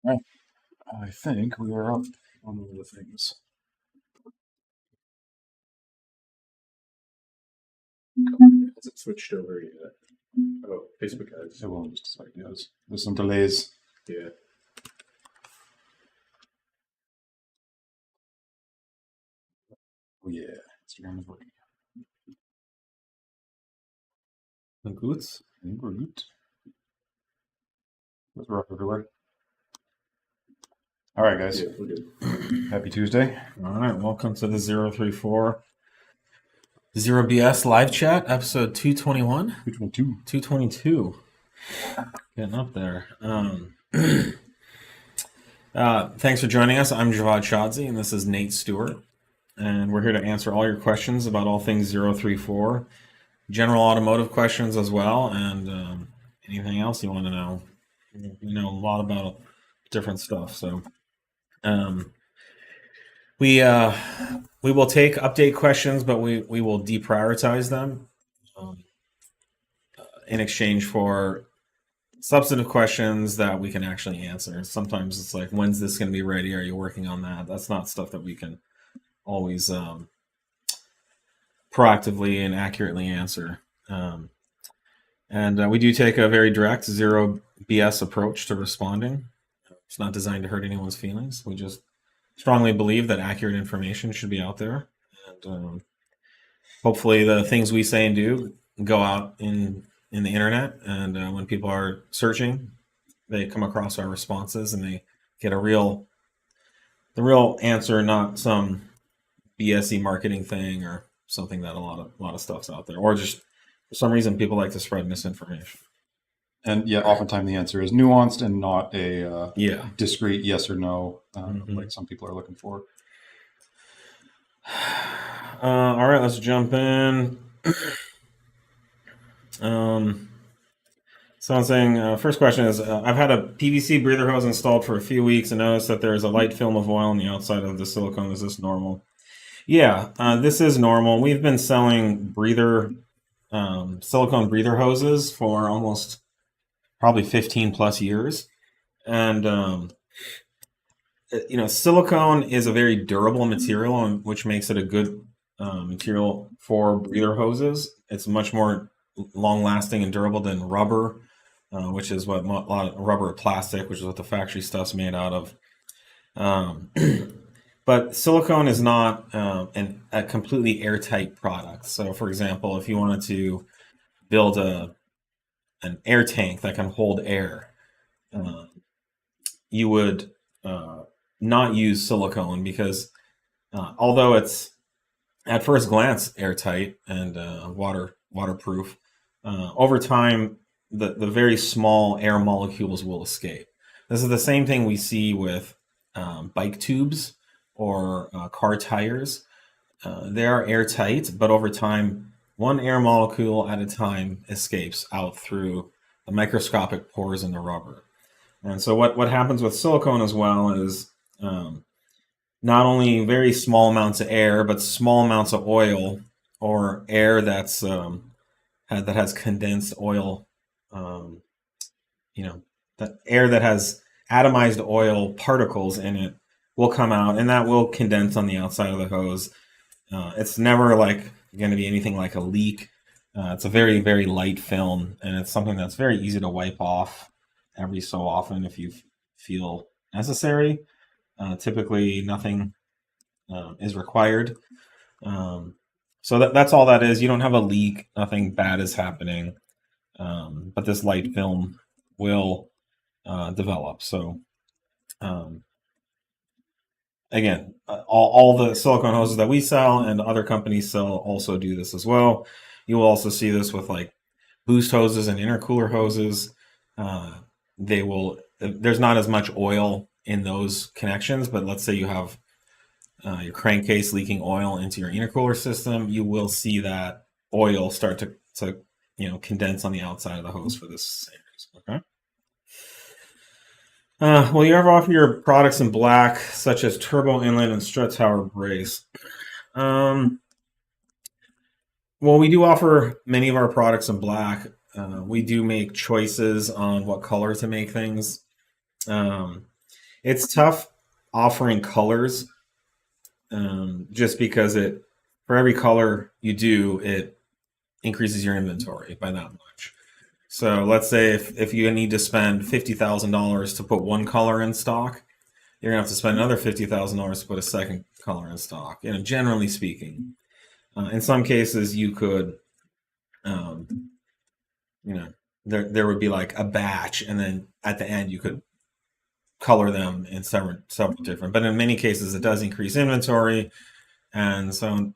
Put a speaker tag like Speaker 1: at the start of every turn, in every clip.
Speaker 1: Right. I think we are up on all the things.
Speaker 2: Has it switched over yet? Oh, Facebook has.
Speaker 1: It will in just a second. Yes. There's some delays.
Speaker 2: Yeah.
Speaker 1: Oh yeah, Instagram is working.
Speaker 2: Good.
Speaker 1: Good. We're up everywhere. All right, guys.
Speaker 2: Yeah, we're good.
Speaker 1: Happy Tuesday.
Speaker 3: All right, welcome to the 034 0BS live chat, episode 221.
Speaker 1: 222.
Speaker 3: 222. Getting up there. Thanks for joining us. I'm Javad Shadzi, and this is Nate Stewart. And we're here to answer all your questions about all things 034, general automotive questions as well, and anything else you want to know. We know a lot about different stuff, so we will take update questions, but we will deprioritize them in exchange for substantive questions that we can actually answer. Sometimes it's like, when's this going to be ready? Are you working on that? That's not stuff that we can always proactively and accurately answer. And we do take a very direct, zero BS approach to responding. It's not designed to hurt anyone's feelings. We just strongly believe that accurate information should be out there. And hopefully the things we say and do go out in the internet. And when people are searching, they come across our responses and they get the real answer, not some BSE marketing thing or something that a lot of stuff's out there, or just for some reason people like to spread misinformation.
Speaker 1: And yeah, oftentimes the answer is nuanced and not a discrete yes or no, like some people are looking for.
Speaker 3: All right, let's jump in. So I'm saying, first question is, I've had a PVC breather hose installed for a few weeks and noticed that there is a light film of oil on the outside of the silicone. Is this normal? Yeah, this is normal. We've been selling silicone breather hoses for almost probably 15 plus years. And, silicone is a very durable material, which makes it a good material for breather hoses. It's much more long lasting and durable than rubber, which is what a lot of rubber or plastic, which is what the factory stuff's made out of. But silicone is not a completely airtight product. So, for example, if you wanted to build an air tank that can hold air, you would not use silicone because although it's at first glance airtight and waterproof, over time the very small air molecules will escape. This is the same thing we see with bike tubes or car tires. They are airtight, but over time, one air molecule at a time escapes out through the microscopic pores in the rubber. And so what happens with silicone as well is not only very small amounts of air, but small amounts of oil or air that's that has condensed oil. That air that has atomized oil particles in it will come out, and that will condense on the outside of the hose. It's never like going to be anything like a leak. It's a very, very light film, and it's something that's very easy to wipe off every so often if you feel necessary. Typically, nothing is required. So that's all that is. You don't have a leak. Nothing bad is happening. But this light film will develop. So again, all the silicone hoses that we sell and other companies sell also do this as well. You will also see this with like boost hoses and intercooler hoses. There's not as much oil in those connections, but let's say you have your crankcase leaking oil into your intercooler system, you will see that oil start to condense on the outside of the hose for this same reason. Okay. Will you ever offer your products in black, such as turbo inlet and strut tower brace? Well, we do offer many of our products in black. We do make choices on what color to make things. It's tough offering colors, just because for every color you do, it increases your inventory by that much. So let's say if you need to spend $50,000 to put one color in stock, you're gonna have to spend another $50,000 to put a second color in stock. Generally speaking, in some cases you could, there would be like a batch, and then at the end you could color them in several different. But in many cases, it does increase inventory, and so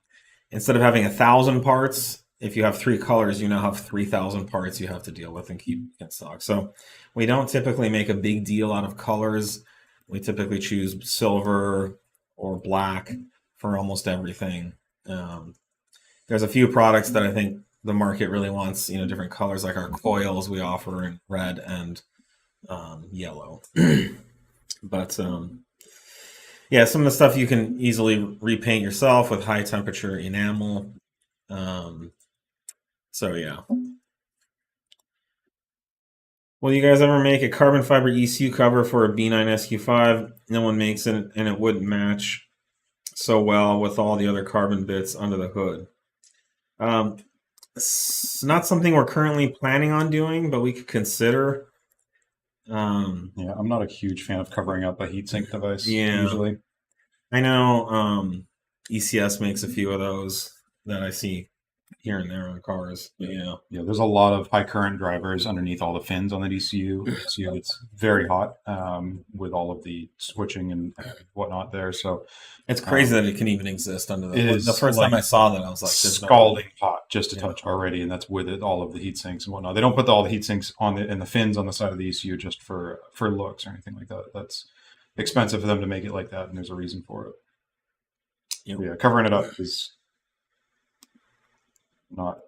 Speaker 3: instead of having 1,000 parts, if you have 3 colors, you now have 3,000 parts you have to deal with and keep in stock. So we don't typically make a big deal out of colors. We typically choose silver or black for almost everything. There's a few products that I think the market really wants, different colors, like our coils we offer in red and yellow. But yeah, some of the stuff you can easily repaint yourself with high temperature enamel. So yeah. Will you guys ever make a carbon fiber ECU cover for a B9 SQ5? No one makes it, and it wouldn't match so well with all the other carbon bits under the hood. It's not something we're currently planning on doing, but we could consider.
Speaker 1: Yeah, I'm not a huge fan of covering up a heatsink device.
Speaker 3: Yeah.
Speaker 1: Usually,
Speaker 3: I know ECS makes a few of those that I see here and there on cars. But yeah.
Speaker 1: There's a lot of high current drivers underneath all the fins on the DCU. So it's very hot with all of the switching and whatnot there. So
Speaker 3: it's crazy that it can even exist under the. The first time I saw that, I was like,
Speaker 1: scalding hot just to touch already, and that's with it all of the heat sinks and whatnot. They don't put all the heat sinks in the fins on the side of the ECU just for looks or anything like that. That's expensive for them to make it like that, and there's a reason for it. Yeah, covering it up is not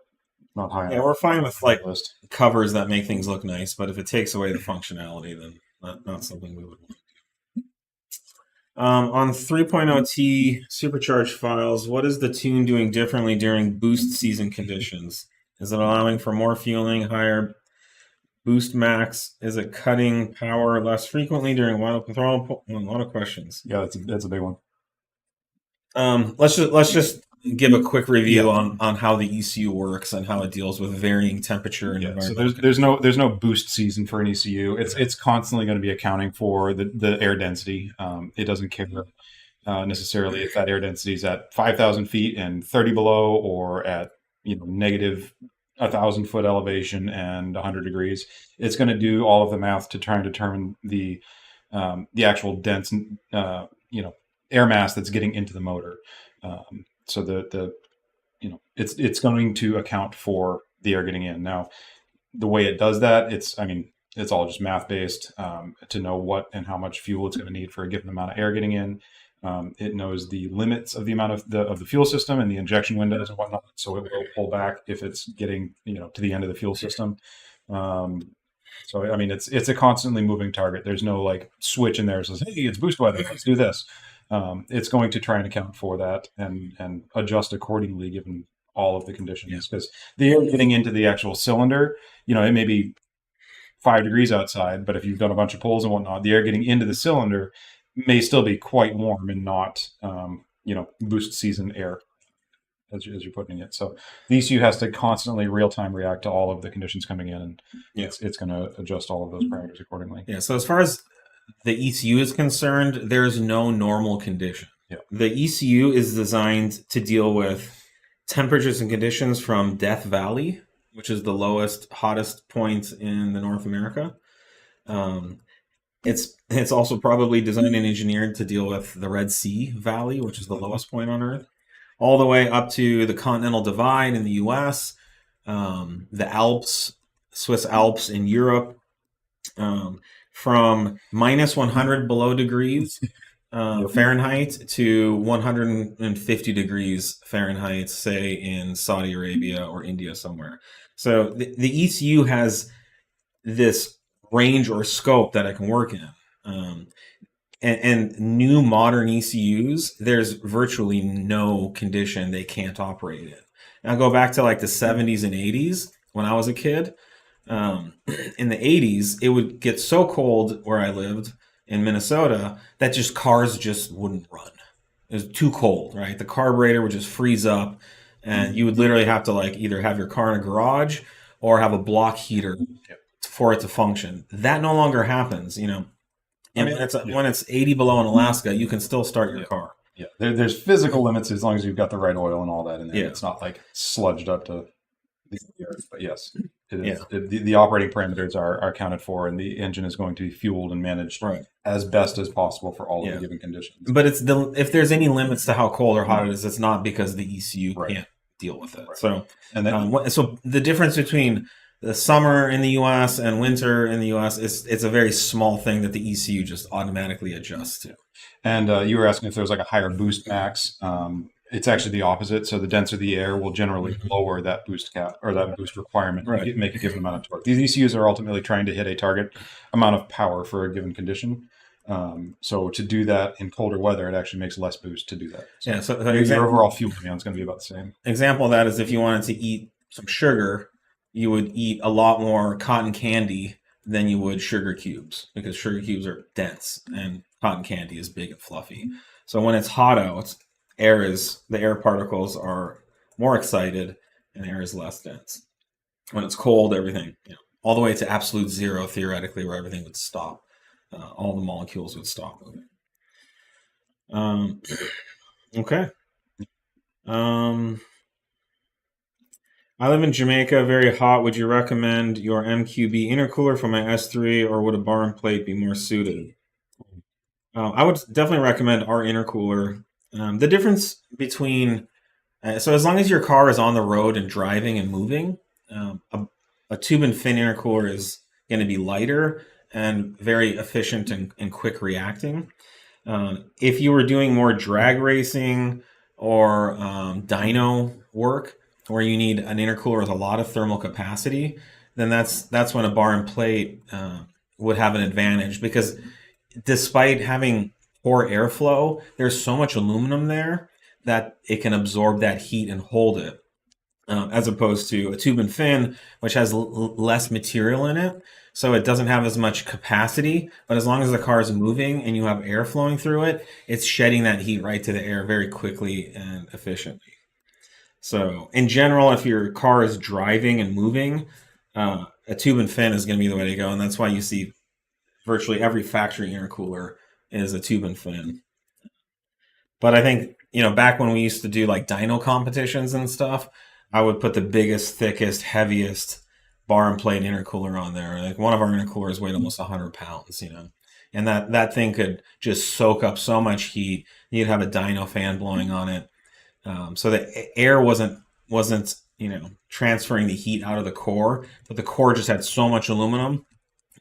Speaker 1: high.
Speaker 3: Yeah, we're fine with like covers that make things look nice, but if it takes away the functionality, then not something we would want. On 3.0T supercharged files, what is the tune doing differently during boost season conditions? Is it allowing for more fueling, higher boost max? Is it cutting power less frequently during wide open throttle? A lot of questions.
Speaker 1: Yeah, that's a big one.
Speaker 3: Let's just give a quick review on how the ECU works and how it deals with varying temperature and environment.
Speaker 1: So there's no boost season for an ECU. It's constantly going to be accounting for the air density. It doesn't care necessarily if that air density is at 5,000 feet and 30 below, or at negative 1,000 foot elevation and 100 degrees. It's going to do all of the math to try and determine the actual dense air mass that's getting into the motor. So it's going to account for the air getting in. Now, the way it does that, it's all just math based to know what and how much fuel it's going to need for a given amount of air getting in. It knows the limits of the amount of the fuel system and the injection windows and whatnot. So it will pull back if it's getting to the end of the fuel system. So it's a constantly moving target. There's no like switch in there that says, hey, it's boost weather, let's do this. It's going to try and account for that and adjust accordingly given all of the conditions, because the air getting into the actual cylinder, it may be 5 degrees outside, but if you've done a bunch of pulls and whatnot, the air getting into the cylinder may still be quite warm and not, boost season air as you're putting it. So the ECU has to constantly real-time react to all of the conditions coming in, and it's going to adjust all of those parameters accordingly.
Speaker 3: Yeah. So as far as the ECU is concerned, there's no normal condition.
Speaker 1: Yeah.
Speaker 3: The ECU is designed to deal with temperatures and conditions from Death Valley, which is the lowest, hottest point in the North America. It's also probably designed and engineered to deal with the Red Sea Valley, which is the lowest point on Earth, all the way up to the Continental Divide in the U.S., the Alps, Swiss Alps in Europe, from minus 100 below degrees Fahrenheit to 150 degrees Fahrenheit, say in Saudi Arabia or India somewhere. So the ECU has this range or scope that it can work in. And new modern ECUs, there's virtually no condition they can't operate in. Now go back to like the 70s and 80s when I was a kid. In the 80s, it would get so cold where I lived in Minnesota that just cars just wouldn't run. It was too cold, right? The carburetor would just freeze up, and you would literally have to like either have your car in a garage or have a block heater for it to function. That no longer happens, you know. And when it's 80 below in Alaska, you can still start your car.
Speaker 1: Yeah, there's physical limits as long as you've got the right oil and all that in there.
Speaker 3: Yeah.
Speaker 1: It's not like sludged up to the earth. But yes, it is. The operating parameters are accounted for, and the engine is going to be fueled and managed as best as possible for all of the given conditions.
Speaker 3: But if there's any limits to how cold or hot it is, it's not because the ECU can't deal with it. So and then so the difference between the summer in the U.S. and winter in the U.S. it's a very small thing that the ECU just automatically adjusts to.
Speaker 1: And you were asking if there was like a higher boost max. It's actually the opposite. So the denser the air will generally lower that boost cap or that boost requirement to make a given amount of torque. These ECUs are ultimately trying to hit a target amount of power for a given condition. So to do that in colder weather, it actually makes less boost to do that. So
Speaker 3: so
Speaker 1: your overall fuel demand is going to be about the same.
Speaker 3: Example of that is if you wanted to eat some sugar, you would eat a lot more cotton candy than you would sugar cubes, because sugar cubes are dense and cotton candy is big and fluffy. So when it's hot out, the air particles are more excited and air is less dense. When it's cold, everything, all the way to absolute zero theoretically, where everything would stop. All the molecules would stop moving. Okay. I live in Jamaica, very hot. Would you recommend your MQB intercooler for my S3, or would a barn plate be more suited? I would definitely recommend our intercooler. The difference between, so as long as your car is on the road and driving and moving, a tube and fin intercooler is going to be lighter and very efficient and quick reacting. If you were doing more drag racing or dyno work, where you need an intercooler with a lot of thermal capacity, then that's when a bar and plate would have an advantage, because despite having poor airflow, there's so much aluminum there that it can absorb that heat and hold it, as opposed to a tube and fin, which has less material in it, so it doesn't have as much capacity, but as long as the car is moving and you have air flowing through it, it's shedding that heat right to the air very quickly and efficiently. So in general, if your car is driving and moving, a tube and fin is going to be the way to go. And that's why you see virtually every factory intercooler is a tube and fin. But I think, back when we used to do like dyno competitions and stuff, I would put the biggest, thickest, heaviest bar and plate intercooler on there. Like one of our intercoolers weighed almost 100 pounds, and that thing could just soak up so much heat. You'd have a dyno fan blowing on it. So the air wasn't transferring the heat out of the core, but the core just had so much aluminum,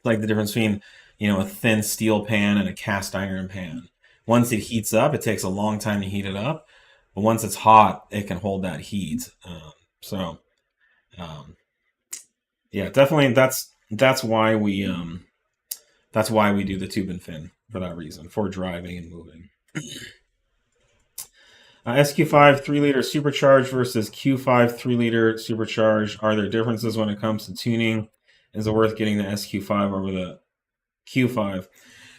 Speaker 3: like the difference between a thin steel pan and a cast iron pan. Once it heats up, it takes a long time to heat it up, but once it's hot, it can hold that heat. Definitely that's why we do the tube and fin, for that reason, for driving and moving. SQ5 3-liter supercharged versus Q5 3-liter supercharged. Are there differences when it comes to tuning? Is it worth getting the SQ5 over the Q5?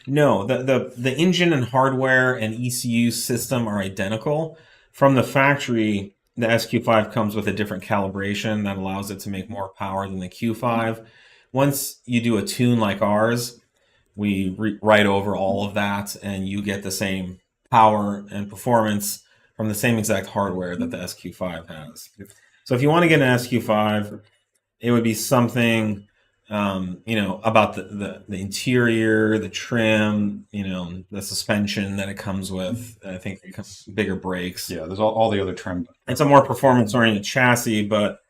Speaker 3: No, the engine and hardware and ECU system are identical. From the factory, the SQ5 comes with a different calibration that allows it to make more power than the Q5. Once you do a tune like ours, we write over all of that, and you get the same power and performance from the same exact hardware that the SQ5 has. So if you want to get an SQ5, it would be something, about the interior, the trim, the suspension that it comes with. I think it comes bigger brakes.
Speaker 1: Yeah, there's all the other trim.
Speaker 3: It's a more performance-oriented chassis, but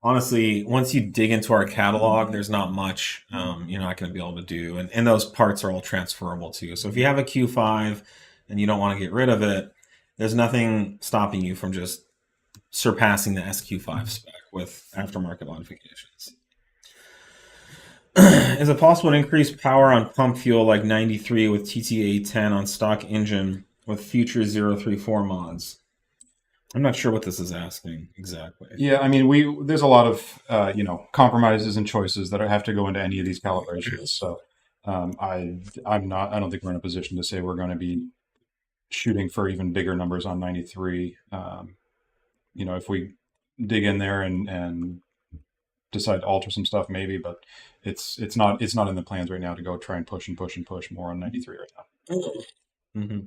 Speaker 3: honestly, once you dig into our catalog, there's not much you're not going to be able to do. And those parts are all transferable too. So if you have a Q5 and you don't want to get rid of it, there's nothing stopping you from just surpassing the SQ5 spec with aftermarket modifications. Is it possible to increase power on pump fuel like 93 with TTE810 on stock engine with future 034 mods? I'm not sure what this is asking exactly.
Speaker 1: Yeah, I mean, there's a lot of compromises and choices that have to go into any of these calibrations. So I'm not. I don't think we're in a position to say we're going to be shooting for even bigger numbers on 93. If we dig in there and decide to alter some stuff, maybe, but it's not in the plans right now to go try and push more on 93 right now.
Speaker 3: Mm-hmm.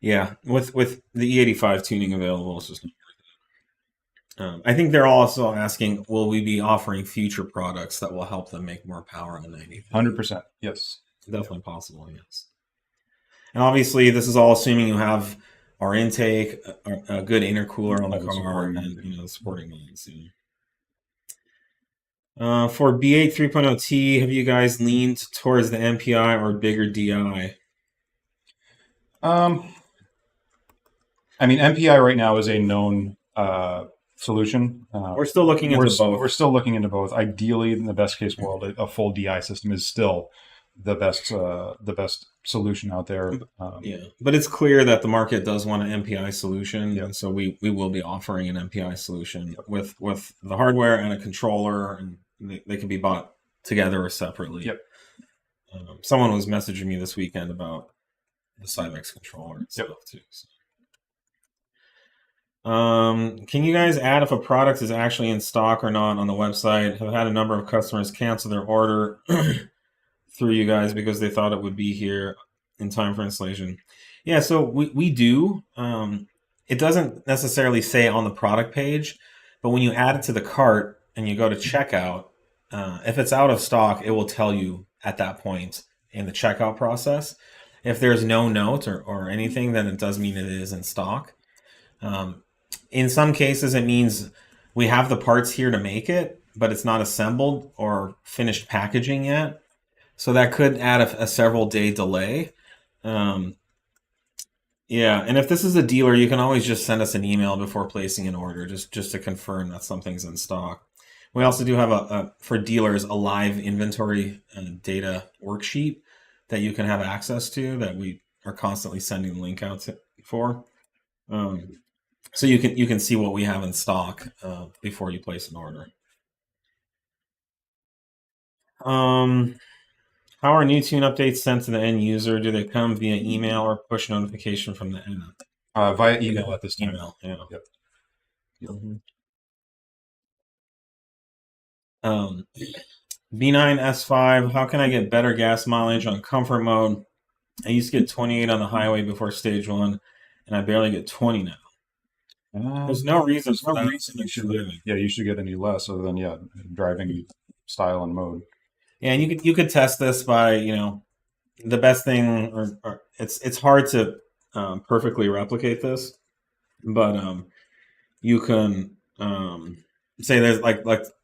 Speaker 3: Yeah, with the E85 tuning available, it's just I think they're also asking, will we be offering future products that will help them make more power on 93?
Speaker 1: 100%, yes.
Speaker 3: Definitely possible, yes. And obviously, this is all assuming you have our intake, a good intercooler on the car, and the supporting mods. For B8 3.0T, have you guys leaned towards the MPI or bigger DI?
Speaker 1: MPI right now is a known solution.
Speaker 3: We're still looking into both.
Speaker 1: We're still looking into both. Ideally, in the best case world, a full DI system is still the best solution out there.
Speaker 3: Yeah, but it's clear that the market does want an MPI solution, and so we will be offering an MPI solution with the hardware and a controller, and they can be bought together or separately.
Speaker 1: Yep.
Speaker 3: Someone was messaging me this weekend about the Cymex controller and stuff too. So. Can you guys add if a product is actually in stock or not on the website? Have had a number of customers cancel their order through you guys because they thought it would be here in time for installation. Yeah, so we do. It doesn't necessarily say on the product page, but when you add it to the cart and you go to checkout, if it's out of stock, it will tell you at that point in the checkout process. If there's no note or anything, then it does mean it is in stock. In some cases, it means we have the parts here to make it, but it's not assembled or finished packaging yet. So that could add a several day delay. Yeah, and if this is a dealer, you can always just send us an email before placing an order, just to confirm that something's in stock. We also do have for dealers a live inventory and data worksheet that you can have access to that we are constantly sending the link out for. So you can see what we have in stock before you place an order. How are new tune updates sent to the end user? Do they come via email or push notification from the app?
Speaker 1: Via email at this time.
Speaker 3: Email, yeah.
Speaker 1: Yep.
Speaker 3: Mm-hmm. B9 S5, how can I get better gas mileage on comfort mode? I used to get 28 on the highway before stage 1, and I barely get 20 now. There's no reason
Speaker 1: you should get any less other than driving style and mode.
Speaker 3: Yeah, and you could test this by the best thing, or it's hard to perfectly replicate this, but you can say there's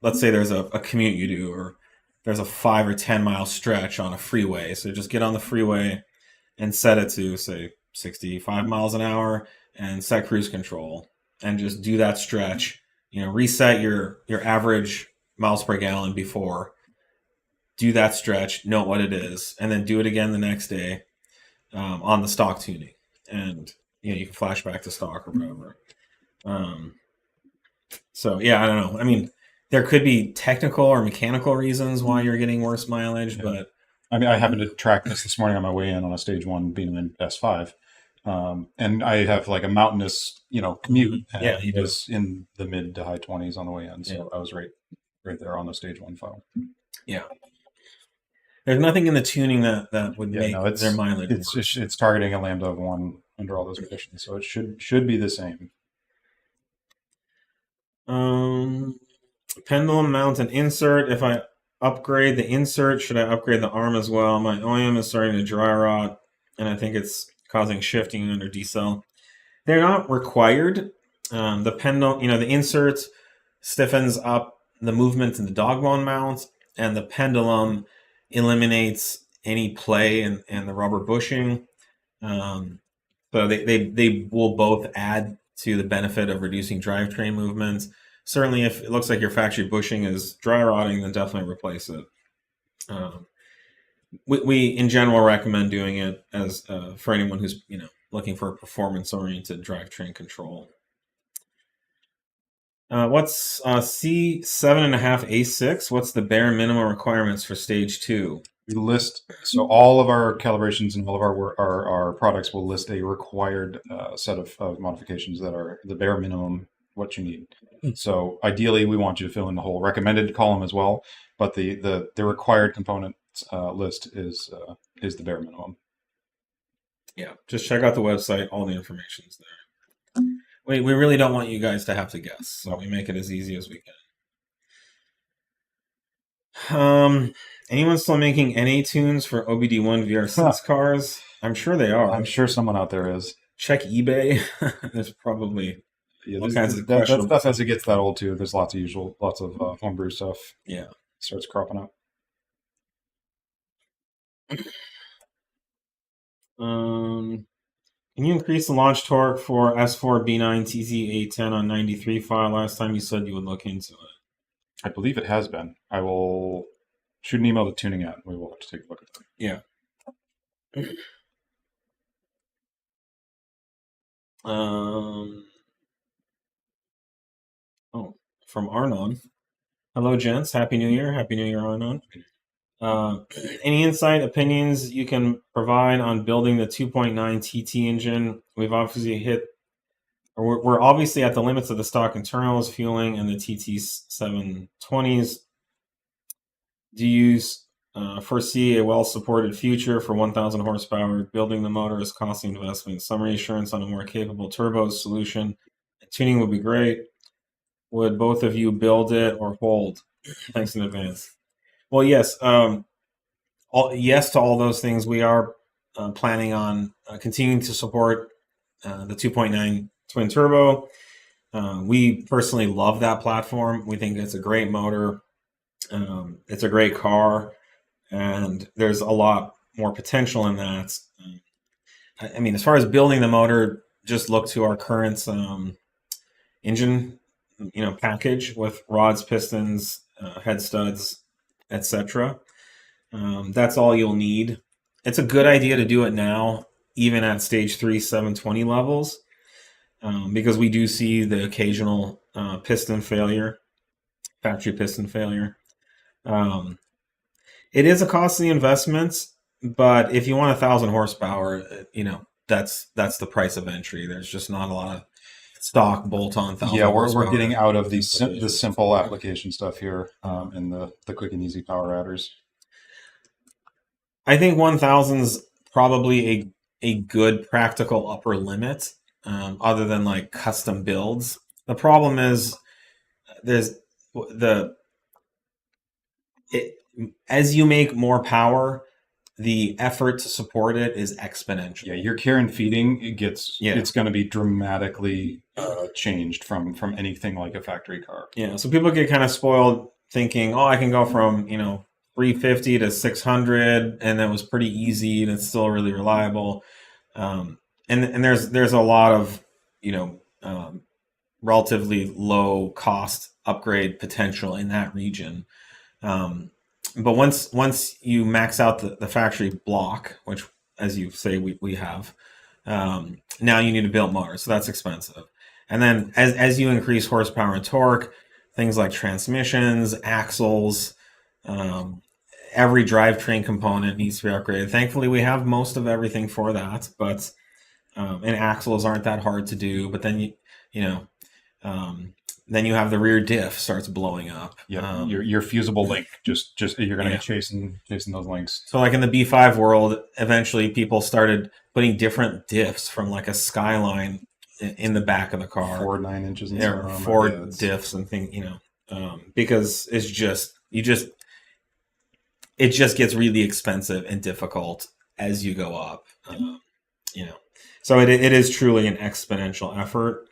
Speaker 3: let's say there's a commute you do, or there's a 5 or 10 mile stretch on a freeway. So just get on the freeway and set it to say 65 miles an hour and set cruise control, and just do that stretch. Reset your average miles per gallon before. Do that stretch, note what it is, and then do it again the next day on the stock tuning, and you can flash back to stock or whatever. So yeah, I don't know. There could be technical or mechanical reasons why you're getting worse mileage, but
Speaker 1: I happened to track this morning on my way in on a stage 1 B9 S5, and I have like a mountainous commute. And he was in the mid to high 20s on the way in, so I was right there on the stage 1 file.
Speaker 3: Yeah. There's nothing in the tuning that would make their mileage.
Speaker 1: It's targeting a lambda of 1 under all those conditions, so it should be the same.
Speaker 3: Pendulum mount and insert. If I upgrade the insert, should I upgrade the arm as well? My OEM is starting to dry rot, and I think it's causing shifting under decel. They're not required. The pendulum, the insert stiffens up the movement in the dog bone mount, and the pendulum eliminates any play and the rubber bushing. So they will both add to the benefit of reducing drivetrain movements. Certainly, if it looks like your factory bushing is dry rotting, then definitely replace it. We in general recommend doing it as for anyone who's looking for a performance-oriented drivetrain control. What's C7.5 A6? What's the bare minimum requirements for stage 2?
Speaker 1: We list, so all of our calibrations and all of our products will list a required set of modifications that are the bare minimum what you need. So ideally, we want you to fill in the whole recommended column as well, but the required components list is the bare minimum.
Speaker 3: Yeah, just check out the website. All the information's there. We really don't want you guys to have to guess, so we make it as easy as we can. Anyone still making NA tunes for OBD1 VR6 cars? I'm sure they are.
Speaker 1: I'm sure someone out there is.
Speaker 3: Check eBay. There's probably all kinds of
Speaker 1: that
Speaker 3: questionable
Speaker 1: stuff as it gets that old too. There's lots of homebrew stuff.
Speaker 3: Yeah,
Speaker 1: starts cropping up.
Speaker 3: Can you increase the launch torque for S4 B9 TTE810 on 93 file? Last time you said you would look into it.
Speaker 1: I believe it has been. I will shoot an email to Tuning At. We will have to take a look at that.
Speaker 3: Yeah. From Arnon. Hello, gents. Happy New Year. Happy New Year, Arnon. Any insight, opinions you can provide on building the 2.9 TT engine? We've obviously we're obviously at the limits of the stock internals, fueling, and the TT720s. Do you foresee a well-supported future for 1,000 horsepower? Building the motor is costly investment. Some reassurance on a more capable turbo solution. Tuning would be great. Would both of you build it or hold? Thanks in advance. Well, yes. Yes to all those things. We are planning on continuing to support the 2.9 twin turbo. We personally love that platform. We think it's a great motor. It's a great car, and there's a lot more potential in that. I mean, as far as building the motor, just look to our current engine, package with rods, pistons, head studs, etc. That's all you'll need. It's a good idea to do it now, even at stage 3 720 levels, because we do see the occasional piston failure, factory piston failure. It is a costly investment, but if you want 1,000 horsepower, that's the price of entry. There's just not a lot of stock bolt-on 1,000.
Speaker 1: Yeah, we're getting out of the simple application stuff here, in the quick and easy power adders.
Speaker 3: I think 1,000's probably a good practical upper limit, other than like custom builds. The problem is as you make more power, the effort to support it is exponential.
Speaker 1: Yeah, your care and feeding it's going to be dramatically changed from anything like a factory car.
Speaker 3: Yeah, so people get kind of spoiled thinking, oh, I can go from 350 to 600, and that was pretty easy, and it's still really reliable. And there's a lot of relatively low cost upgrade potential in that region. But once you max out the factory block, which, as you say, we have, now you need a built motor, so that's expensive. And then as you increase horsepower and torque, things like transmissions, axles, every drivetrain component needs to be upgraded. Thankfully, we have most of everything for that, but and axles aren't that hard to do. But then then you have the rear diff starts blowing up.
Speaker 1: Yeah, your fusible link just you're going to be chasing those links.
Speaker 3: So like in the B5 world, eventually people started putting different diffs from like a Skyline in the back of the car.
Speaker 1: 4 9 inches and
Speaker 3: Ford diffs and things, because it's it just gets really expensive and difficult as you go up. So it is truly an exponential effort.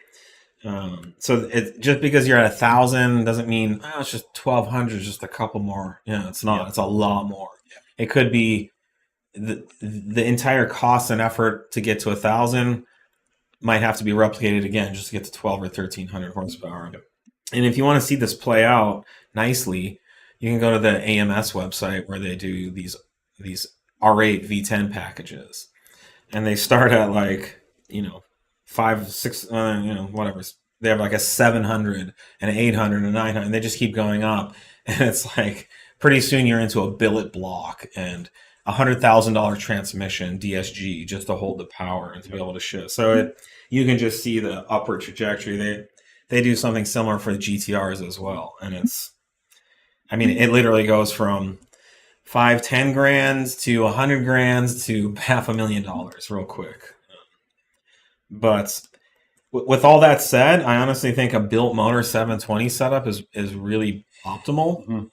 Speaker 3: So just because you're at 1,000 doesn't mean it's just 1,200, just a couple more. It's not. Yeah. It's a lot more. Yeah. It could be the entire cost and effort to get to 1,000 might have to be replicated again just to get to 1,200 or 1,300 horsepower. Yep. And if you want to see this play out nicely, you can go to the AMS website where they do these R8 V10 packages, and they start at like 5, 6, whatever. They have like a 700, an 800, and a 900, and they just keep going up. And it's like pretty soon you're into a billet block and $100,000 transmission DSG just to hold the power and to be able to shift. So you can just see the upward trajectory. They do something similar for the GTRs as well, and it literally goes from 5-10 grand to 100 grand to $500,000 real quick. But with all that said, I honestly think a built motor 720 setup is really optimal. Mm-hmm.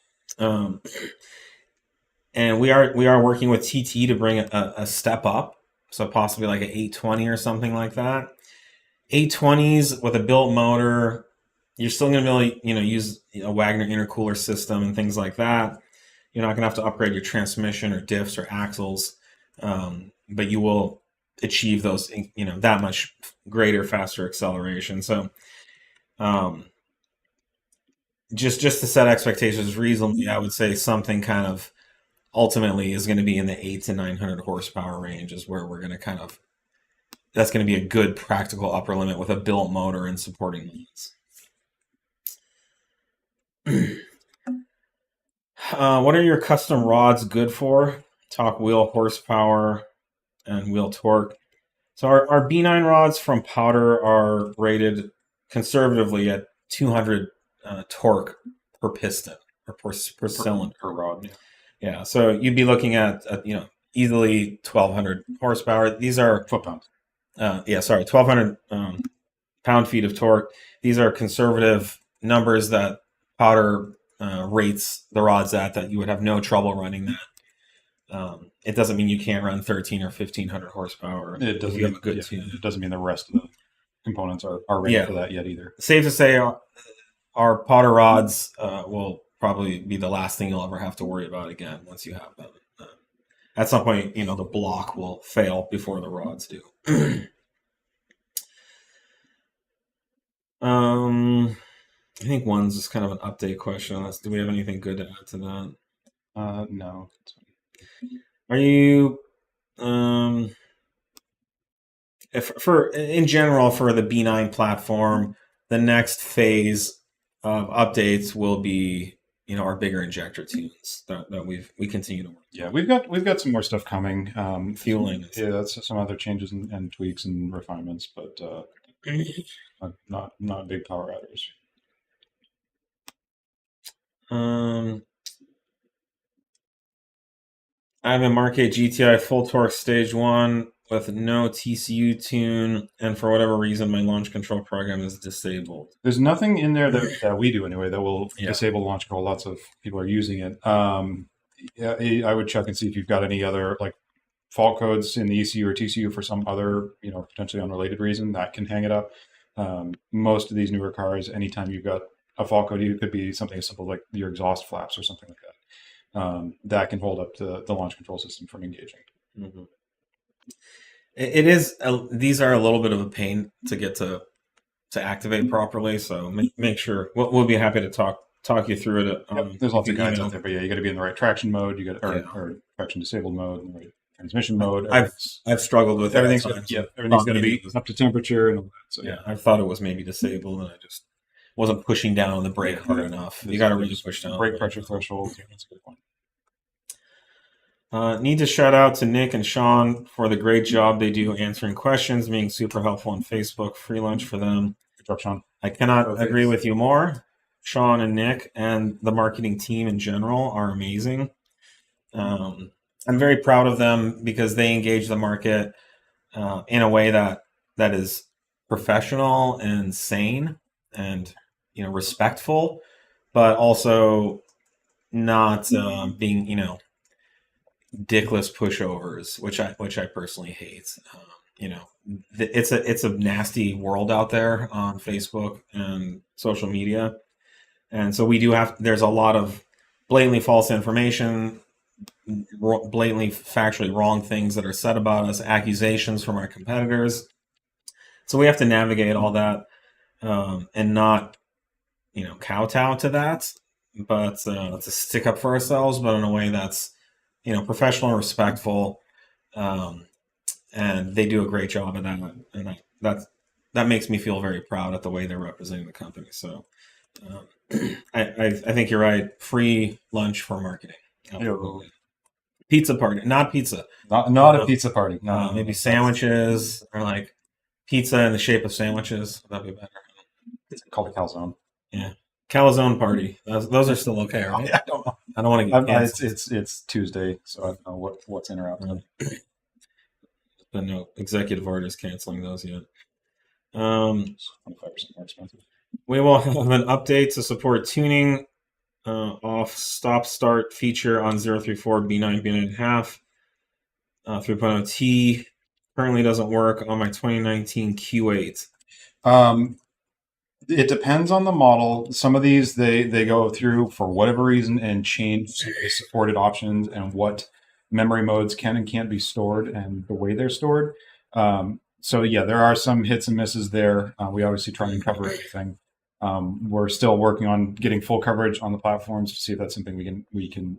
Speaker 3: And we are working with TTE to bring a step up, so possibly like an 820 or something like that. 820s with a built motor, you're still going to be able to use a Wagner intercooler system and things like that. You're not going to have to upgrade your transmission or diffs or axles, but you will achieve those, that much greater, faster acceleration. So just to set expectations reasonably, I would say something kind of ultimately is going to be in the 800 to 900 horsepower range is where we're going to that's going to be a good practical upper limit with a built motor and supporting leads. What are your custom rods good for? Talk wheel horsepower and wheel torque. So our B9 rods from Powder are rated conservatively at 200 torque per piston or per cylinder.
Speaker 1: Per rod.
Speaker 3: Yeah, so you'd be looking at easily 1,200 horsepower. These are
Speaker 1: foot-pounds.
Speaker 3: 1,200 pound-feet of torque. These are conservative numbers that Powder rates the rods at, that you would have no trouble running that. It doesn't mean you can't run 1,300 or 1,500 horsepower.
Speaker 1: It doesn't.
Speaker 3: You have a good tune.
Speaker 1: It doesn't mean the rest of the components are ready for that yet either.
Speaker 3: Safe to say, our Powder rods will probably be the last thing you'll ever have to worry about again once you have them. At some point, the block will fail before the rods do. I think one's just kind of an update question on this. Do we have anything good to add to that?
Speaker 1: No.
Speaker 3: Are you in general for the B9 platform, the next phase of updates will be our bigger injector tunes that we continue to work.
Speaker 1: Yeah, we've got some more stuff coming.
Speaker 3: Fueling.
Speaker 1: Yeah, that's some other changes and tweaks and refinements, but not big power adders.
Speaker 3: I have a Mk8 GTI full torque stage 1 with no TCU tune, and for whatever reason, my launch control program is disabled.
Speaker 1: There's nothing in there that we do anyway that will disable launch control. Lots of people are using it. I would check and see if you've got any other fault codes in the ECU or TCU for some other potentially unrelated reason that can hang it up. Most of these newer cars, anytime you've got a fault code, it could be something as simple like your exhaust flaps or something like that. That can hold up the launch control system from engaging.
Speaker 3: Mm-hmm. It is. These are a little bit of a pain to get to activate properly. So make sure we'll be happy to talk you through it.
Speaker 1: There's lots of guides out there, but you got to be in the right traction mode. You got or traction disabled mode, and the right transmission mode.
Speaker 3: I've struggled with
Speaker 1: everything's. Everything's going to be up to temperature and all that. So
Speaker 3: I thought it was maybe disabled, and I just wasn't pushing down on the brake hard enough. You got to really push down.
Speaker 1: Brake pressure threshold. That's a good point.
Speaker 3: Need to shout out to Nick and Sean for the great job they do answering questions, being super helpful on Facebook. Free lunch for them.
Speaker 1: Good job, Sean.
Speaker 3: I cannot agree with you more. Sean and Nick and the marketing team in general are amazing. I'm very proud of them because they engage the market in a way that is professional and sane and respectful, but also not being dickless pushovers, which I personally hate. It's a nasty world out there on Facebook and social media, and so there's a lot of blatantly false information, blatantly factually wrong things that are said about us, accusations from our competitors. So we have to navigate all that and not kowtow to that, but to stick up for ourselves, but in a way that's professional and respectful, and they do a great job of that, and that makes me feel very proud at the way they're representing the company. So I think you're right. Free lunch for marketing.
Speaker 1: Yo.
Speaker 3: Pizza party, not pizza.
Speaker 1: Not a pizza party. No,
Speaker 3: Maybe sandwiches or like pizza in the shape of sandwiches. That'd be better.
Speaker 1: It's called a calzone.
Speaker 3: Yeah, calzone party. Those are still okay, right?
Speaker 1: I don't know.
Speaker 3: I don't want to get canceled.
Speaker 1: It's Tuesday, so I don't know what's in or out.
Speaker 3: But no executive orders canceling those yet.
Speaker 1: 25% more expensive.
Speaker 3: We will have an update to support tuning off stop start feature on 034 B9 B9.5 3.0 T. Currently doesn't work on my 2019 Q8.
Speaker 1: It depends on the model. Some of these they go through for whatever reason and change the supported options and what memory modes can and can't be stored and the way they're stored. So yeah, there are some hits and misses there. We obviously try and cover everything. We're still working on getting full coverage on the platforms to see if that's something we can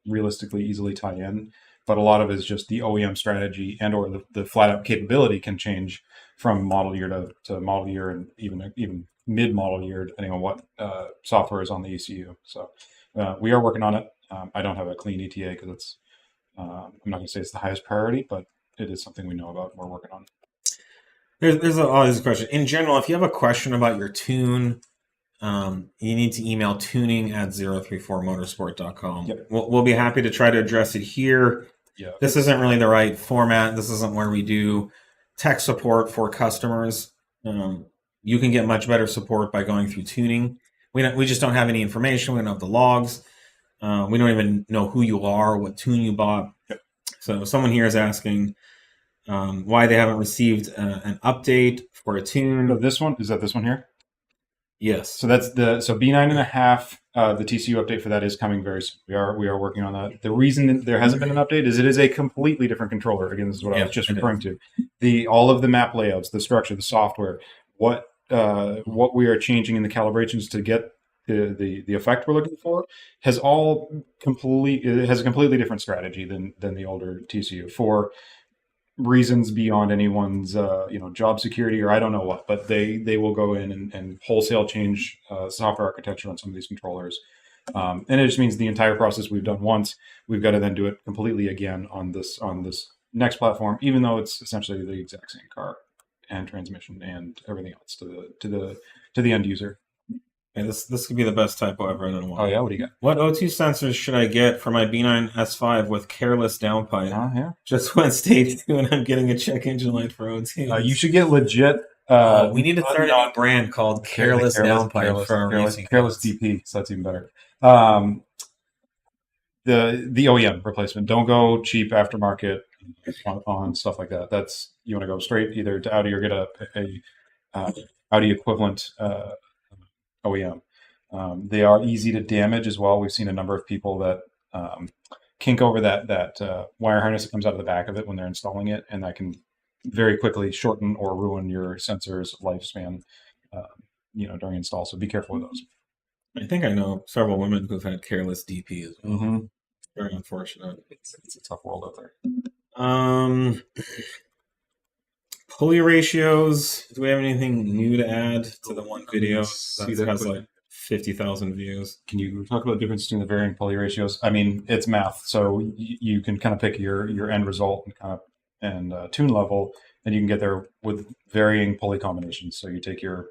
Speaker 1: realistically easily tie in. But a lot of it is just the OEM strategy and or the flat out capability can change from model year to model year and even mid model year, depending on what software is on the ECU. So we are working on it. I don't have a clean ETA because it's I'm not going to say it's the highest priority, but it is something we know about and we're working on.
Speaker 3: There's always a question. In general, if you have a question about your tune, you need to email tuning@034motorsport.com.
Speaker 1: Yep.
Speaker 3: We'll be happy to try to address it here.
Speaker 1: Yeah.
Speaker 3: This isn't really the right format. This isn't where we do tech support for customers. You can get much better support by going through tuning. We just don't have any information. We don't have the logs. We don't even know who you are, what tune you bought.
Speaker 1: Yep.
Speaker 3: So someone here is asking why they haven't received an update for a tune.
Speaker 1: So this one, is that this one here?
Speaker 3: Yes.
Speaker 1: So that's so B9.5. The TCU update for that is coming very soon. We are working on that. The reason that there hasn't been an update is it is a completely different controller. Again, this is what I was just referring to. All of the map layouts, the structure, the software, what we are changing in the calibrations to get the effect we're looking for has a completely different strategy than the older TCU for reasons beyond anyone's job security or I don't know what, but they will go in and wholesale change software architecture on some of these controllers, and it just means the entire process we've done once, we've got to then do it completely again on this next platform, even though it's essentially the exact same car and transmission and everything else to the end user.
Speaker 3: And this could be the best typo I've read in a while.
Speaker 1: Oh yeah, what do you got?
Speaker 3: What O2 sensors should I get for my B9 S5 with careless downpipe?
Speaker 1: Yeah.
Speaker 3: Just went stage 2 and I'm getting a check engine light for O2.
Speaker 1: You should get legit.
Speaker 3: We need to start a brand called Careless Downpipe for our racing.
Speaker 1: Careless DP, so that's even better. The OEM replacement. Don't go cheap aftermarket on stuff like that. You want to go straight either to Audi or get a Audi equivalent OEM. They are easy to damage as well. We've seen a number of people that kink over that wire harness that comes out of the back of it when they're installing it, and that can very quickly shorten or ruin your sensor's lifespan during install. So be careful with those.
Speaker 3: I think I know several women who've had careless DP as well.
Speaker 1: Mm-hmm.
Speaker 3: Very unfortunate.
Speaker 1: It's a tough world out there.
Speaker 3: Pulley ratios. Do we have anything new to add to the one video that has like 50,000 views?
Speaker 1: Can you talk about the difference between the varying pulley ratios? I mean, it's math, so you can kind of pick your end result and tune level, and you can get there with varying pulley combinations. So you take your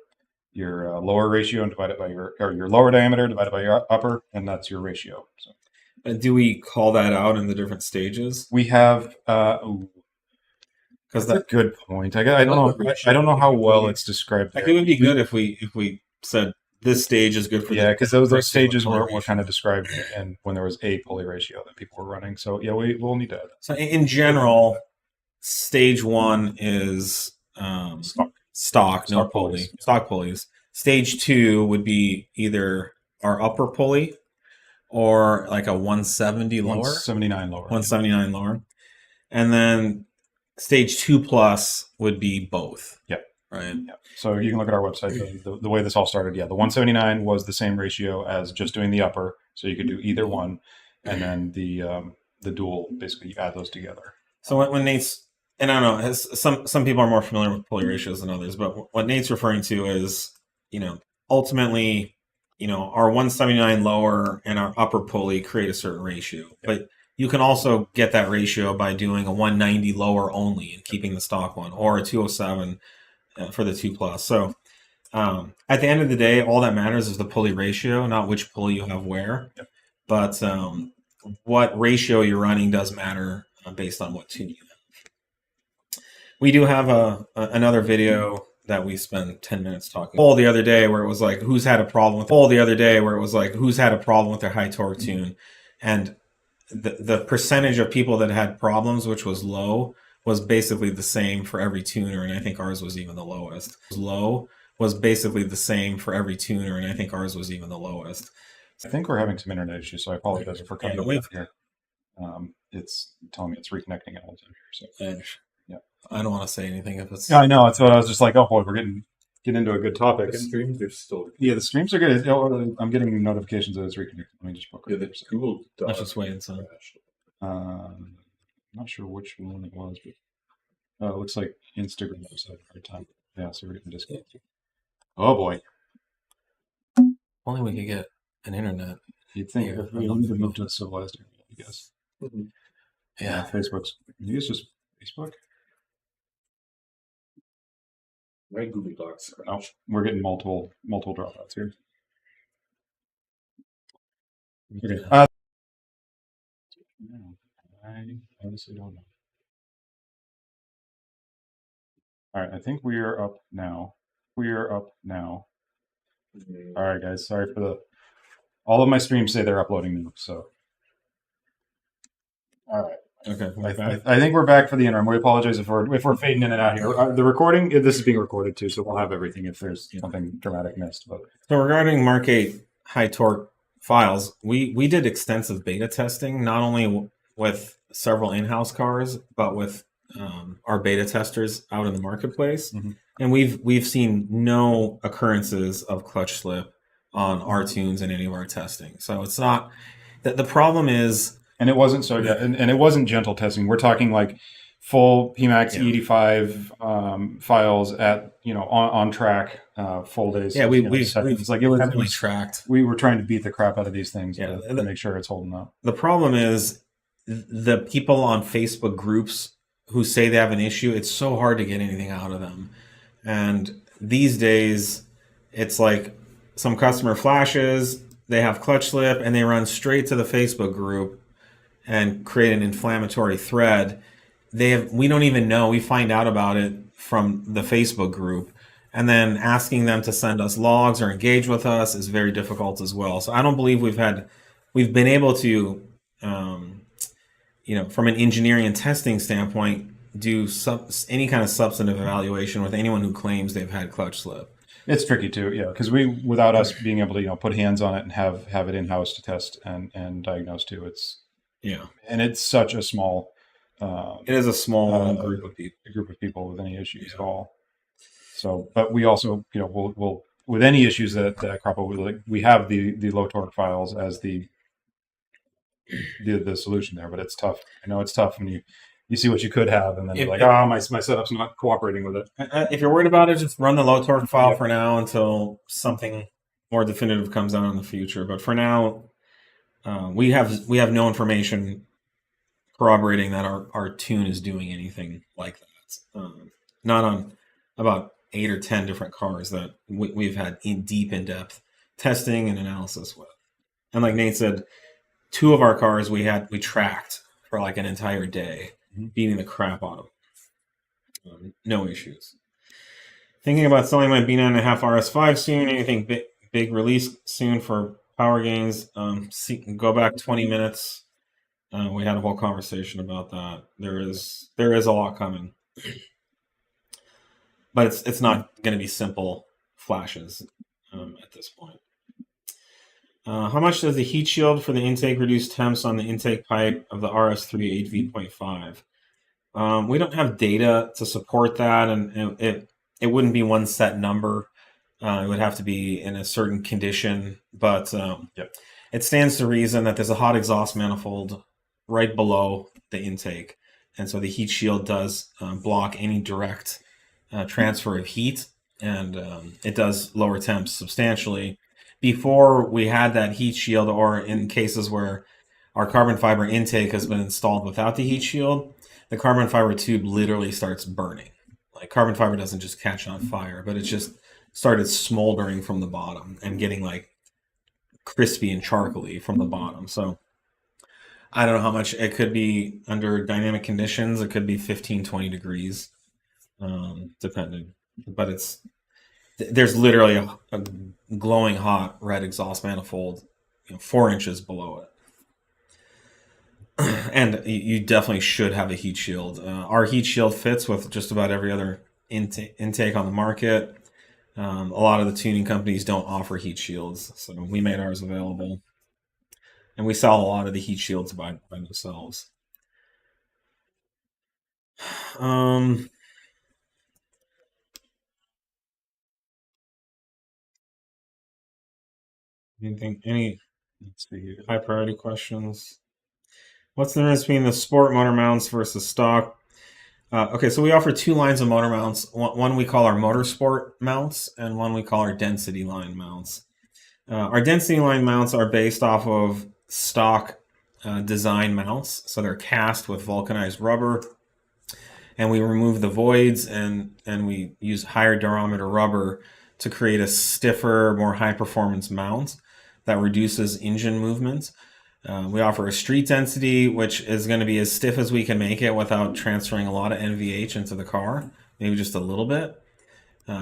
Speaker 1: lower ratio and divide it by your lower diameter divided by your upper, and that's your ratio. So.
Speaker 3: Do we call that out in the different stages?
Speaker 1: We have. Because that's a good point. I don't know. I don't know how well it's described.
Speaker 3: Like it would be good if we said this stage is good for.
Speaker 1: Yeah, because those stages were kind of described, and when there was a pulley ratio that people were running. So yeah, we'll need to add that.
Speaker 3: So in general, stage 1 is stock, no pulley, stock pulleys. Stage 2 would be either our upper pulley or like a 170 lower, 179 lower, and then stage 2 plus would be both.
Speaker 1: Yep.
Speaker 3: Right.
Speaker 1: Yep. So you can look at our website. The way this all started, the 179 was the same ratio as just doing the upper, so you could do either one, and then the dual, basically you add those together.
Speaker 3: So when Nate's, and I don't know, some people are more familiar with pulley ratios than others, but what Nate's referring to is, ultimately our 179 lower and our upper pulley create a certain ratio. But you can also get that ratio by doing a 190 lower only and keeping the stock one, or a 207 for the 2 plus. So at the end of the day, all that matters is the pulley ratio, not which pulley you have where. But what ratio you're running does matter based on what tune you have. We do have another video that we spent 10 minutes talking. Poll the other day where it was like, who's had a problem with their high torque tune, and the percentage of people that had problems, which was low, was basically the same for every tuner, and I think ours was even the lowest. Low was basically the same for every tuner, and I think ours was even the lowest.
Speaker 1: I think we're having some internet issues, so I apologize if we're coming away from here. It's telling me it's reconnecting all the time here. So yeah,
Speaker 3: I don't want to say anything if it's.
Speaker 1: Yeah, I know. That's what I was just like. Oh boy, we're getting into a good topic.
Speaker 2: The streams are still.
Speaker 1: Yeah, the streams are good. I'm getting notifications that it's reconnecting. Let me just book it.
Speaker 2: Yeah, the Google.
Speaker 3: Let's just wait and see.
Speaker 1: I'm not sure which one it was, but it looks like Instagram was having a hard time. Yeah, so we're getting disconnected. Oh boy.
Speaker 3: Only we could get an internet.
Speaker 1: You'd think we don't need to move to a civilized area, I guess.
Speaker 2: Mm-hmm.
Speaker 3: Yeah,
Speaker 1: Facebook's. Maybe it's just Facebook.
Speaker 2: My Google Docs.
Speaker 1: Oh, we're getting multiple dropouts here. Okay. No, I honestly don't know. All right, I think we are up now.
Speaker 2: Mm-hmm.
Speaker 1: All right, guys. Sorry for all of my streams say they're uploading now. So, all right.
Speaker 3: Okay.
Speaker 1: I think we're back for the interim. We apologize if we're fading in and out here. The recording, this is being recorded too, so we'll have everything if there's something dramatic missed. But
Speaker 3: so regarding Mk8 high torque files, we did extensive beta testing, not only with several in-house cars, but with our beta testers out in the marketplace, and we've seen no occurrences of clutch slip on our tunes in any of our testing. So it's not that the problem is.
Speaker 1: And it wasn't and it wasn't gentle testing. We're talking like full Pmax 85 files at on track full days.
Speaker 3: Yeah, we've
Speaker 1: like it was
Speaker 3: heavily tracked.
Speaker 1: We were trying to beat the crap out of these things to make sure it's holding up.
Speaker 3: The problem is the people on Facebook groups who say they have an issue. It's so hard to get anything out of them, and these days it's like some customer flashes, they have clutch slip, and they run straight to the Facebook group and create an inflammatory thread. We don't even know. We find out about it from the Facebook group, and then asking them to send us logs or engage with us is very difficult as well. So I don't believe we've been able to, from an engineering and testing standpoint, do any kind of substantive evaluation with anyone who claims they've had clutch slip.
Speaker 1: It's tricky too, yeah, because without us being able to put hands on it and have it in house to test and diagnose too, and it's such a small.
Speaker 3: It is a small group of people with any issues at all. So, but we also, we'll with any issues that crop up, we have the low torque files as the solution there. But it's tough. I know it's tough when you see what you could have, and then you're like, my setup's not cooperating with it. If you're worried about it, just run the low torque file for now until something more definitive comes out in the future. But for now, we have no information corroborating that our tune is doing anything like that. Not on about 8 or 10 different cars that we've had in-depth testing and analysis with. And like Nate said, 2 of our cars we tracked for like an entire day, beating the crap out of them. No issues. Thinking about selling my B9.5 RS5 soon. Anything big release soon for power gains? Go back 20 minutes. We had a whole conversation about that. There is a lot coming, but it's not going to be simple flashes at this point. How much does the heat shield for the intake reduce temps on the intake pipe of the RS3 8V.5? We don't have data to support that, and it wouldn't be one set number. It would have to be in a certain condition, but it stands to reason that there's a hot exhaust manifold right below the intake, and so the heat shield does block any direct transfer of heat, and it does lower temps substantially. before we had that heat shield, or in cases where our carbon fiber intake has been installed without the heat shield, the carbon fiber tube literally starts burning. Like, carbon fiber doesn't just catch on fire, but it just started smoldering from the bottom and getting like crispy and charcoaly from the bottom. So I don't know how much it could be under dynamic conditions. It could be 15, 20 degrees, depending. But there's literally a glowing hot red exhaust manifold, 4 inches below it. And you definitely should have a heat shield. Our heat shield fits with just about every other intake on the market. A lot of the tuning companies don't offer heat shields, so we made ours available. And we sell a lot of the heat shields by themselves. Any let's see, high priority questions? What's the difference between the sport motor mounts versus stock? Okay, so we offer 2 lines of motor mounts. One we call our motorsport mounts, and one we call our density line mounts. Our density line mounts are based off of stock design mounts, so they're cast with vulcanized rubber, and we remove the voids, and we use higher diameter rubber to create a stiffer, more high performance mount that reduces engine movement. We offer a street density, which is going to be as stiff as we can make it without transferring a lot of NVH into the car, maybe just a little bit.